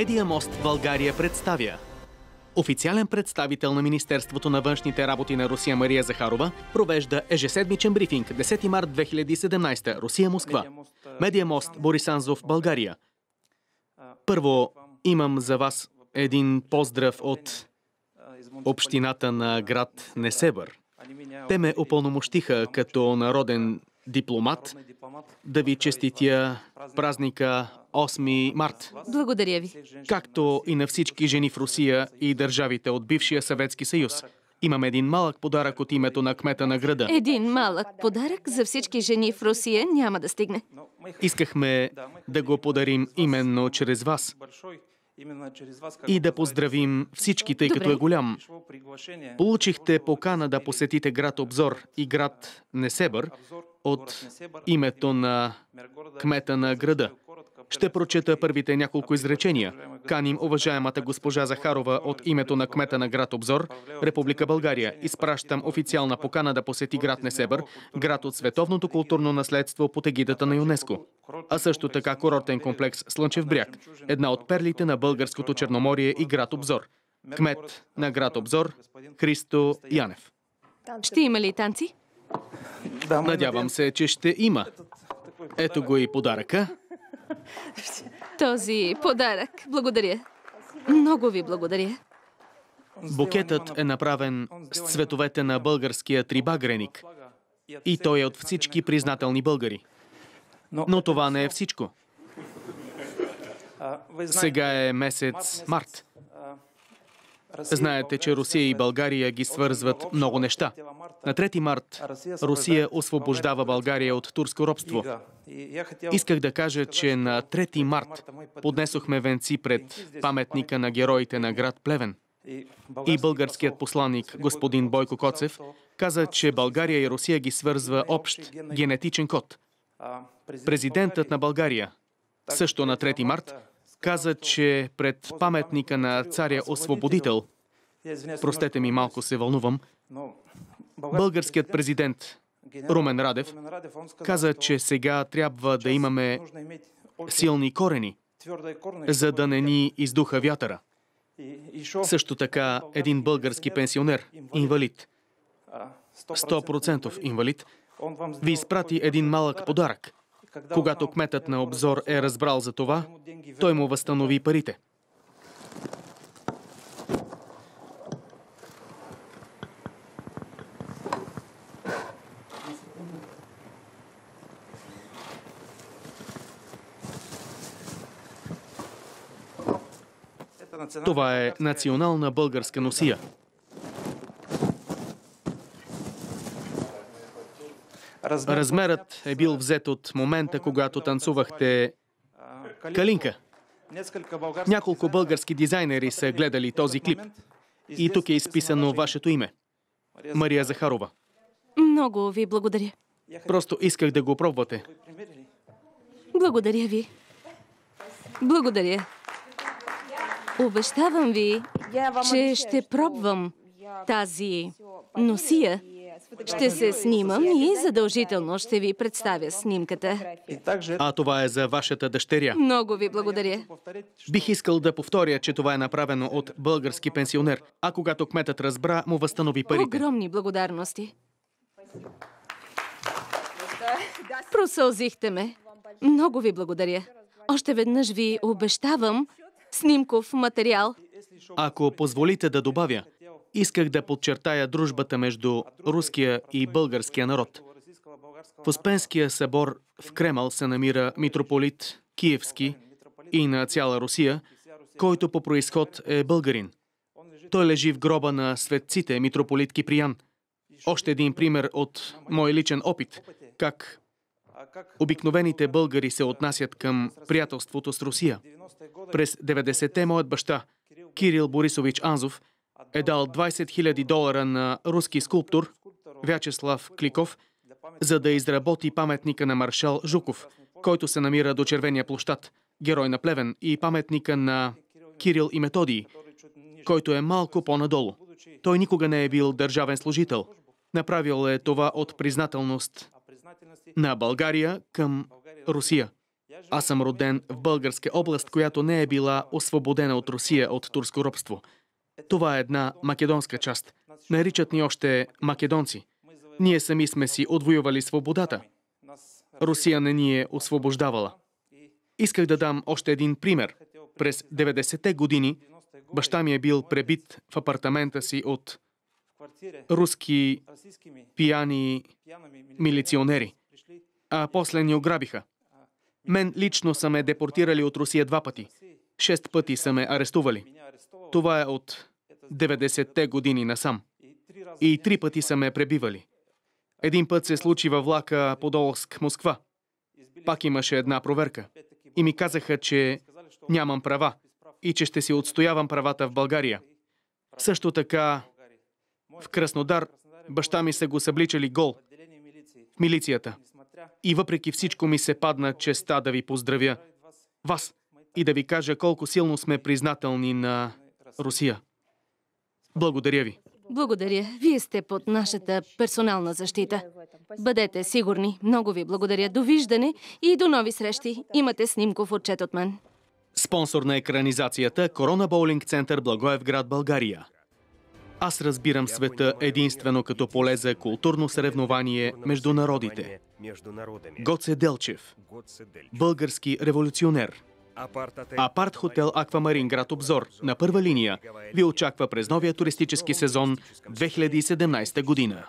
Медиамост България представя. Официален представител на Министерството на външните работи на Русия Мария Захарова провежда ежеседмичен брифинг 10 март 2017 Русия-Москва. Медиамост Борисанзов България. Първо, имам за вас един поздрав от общината на град Несебър. Те ме упълномощиха като народен дипломат да ви честитя празника 8 март. Благодаря ви. Както и на всички жени в Русия и държавите от бившия Съветски съюз. Имам един малък подарък от името на кмета на града. Един малък подарък за всички жени в Русия няма да стигне. Искахме да го подарим именно чрез вас. И да поздравим всички, тъй като е голям. Получихте покана да посетите град Обзор и град Несебър от името на кмета на града. Ще прочета първите няколко изречения. Каним уважаемата госпожа Захарова от името на кмета на град Обзор, Република България. Изпращам официална покана да посети град Несебър, град от световното културно наследство под егидата на ЮНЕСКО. А също така курортен комплекс Слънчев бряг, една от перлите на българското Черноморие и град Обзор. Кмет на град Обзор Христо Янев. Ще има ли танци? Надявам се, че ще има. Ето го и подаръка. Този подарък. Благодаря. Много ви благодаря. Букетът е направен с цветовете на българския трибагреник. И той е от всички признателни българи. Но това не е всичко. Сега е месец март. Знаете, че Русия и България ги свързват много неща. На 3 март Русия освобождава България от турско робство. Исках да кажа, че на 3 март поднесохме венци пред паметника на героите на град Плевен. И българският посланник господин Бойко Коцев каза, че България и Русия ги свързва общ генетичен код. Президентът на България също на 3 март каза, че пред паметника на царя Освободител, простете ми, малко се вълнувам, българският президент Румен Радев каза, че сега трябва да имаме силни корени, за да не ни издуха вятъра. Също така един български пенсионер, инвалид, 100% инвалид, ви изпрати един малък подарък. Когато кметът на Обзор е разбрал за това, той му възстанови парите. Това е национална българска носия. Размерът е бил взет от момента, когато танцувахте калинка. Няколко български дизайнери са гледали този клип. И тук е изписано вашето име. Мария Захарова. Много ви благодаря. Просто исках да го пробвате. Благодаря ви. Благодаря. Обещавам ви, че ще пробвам тази носия. Ще се снимам и задължително ще ви представя снимката. А това е за вашата дъщеря. Много ви благодаря. Бих искал да повторя, че това е направено от български пенсионер, а когато кметът разбра, му възстанови парите. Огромни благодарности. Просълзихте ме. Много ви благодаря. Още веднъж ви обещавам снимков материал. Ако позволите да добавя, исках да подчертая дружбата между руския и българския народ. В Успенския събор в Кремъл се намира митрополит Киевски и на цяла Русия, който по произход е българин. Той лежи в гроба на светците, митрополит Киприян. Още един пример от мой личен опит, как обикновените българи се отнасят към приятелството с Русия. През 90-те моят баща, Кирил Борисович Анзов, е дал $20 000 на руски скулптор Вячеслав Кликов, за да изработи паметника на маршал Жуков, който се намира до Червения площад, герой на Плевен, и паметника на Кирил и Методий, който е малко по-надолу. Той никога не е бил държавен служител. Направил е това от признателност на България към Русия. Аз съм роден в българска област, която не е била освободена от Русия от турско робство. Това е една македонска част. Наричат ни още македонци. Ние сами сме си отвоювали свободата. Русия не ни е освобождавала. Исках да дам още един пример. През 90-те години баща ми е бил пребит в апартамента си от руски пияни милиционери, а после ни ограбиха. Мен лично са ме депортирали от Русия 2 пъти. 6 пъти са ме арестували. Това е от 90-те години насам. И 3 пъти са ме пребивали. Един път се случи във влака Подолск-Москва. Пак имаше една проверка. И ми казаха, че нямам права и че ще си отстоявам правата в България. Също така в Краснодар баща ми са го събличали гол в милицията. И въпреки всичко ми се падна честа да ви поздравя вас и да ви кажа колко силно сме признателни на Русия. Благодаря ви. Благодаря. Вие сте под нашата персонална защита. Бъдете сигурни. Много ви благодаря. Довиждане и до нови срещи. Имате снимков отчет от мен. Спонсор на екранизацията – Корона Боулинг център, Благоевград, България. Аз разбирам света единствено като поле за културно съревнование между народите. Гоце Делчев, български революционер. Апарт хотел Аквамарин, град Обзор, на първа линия, ви очаква през новия туристически сезон 2017 година.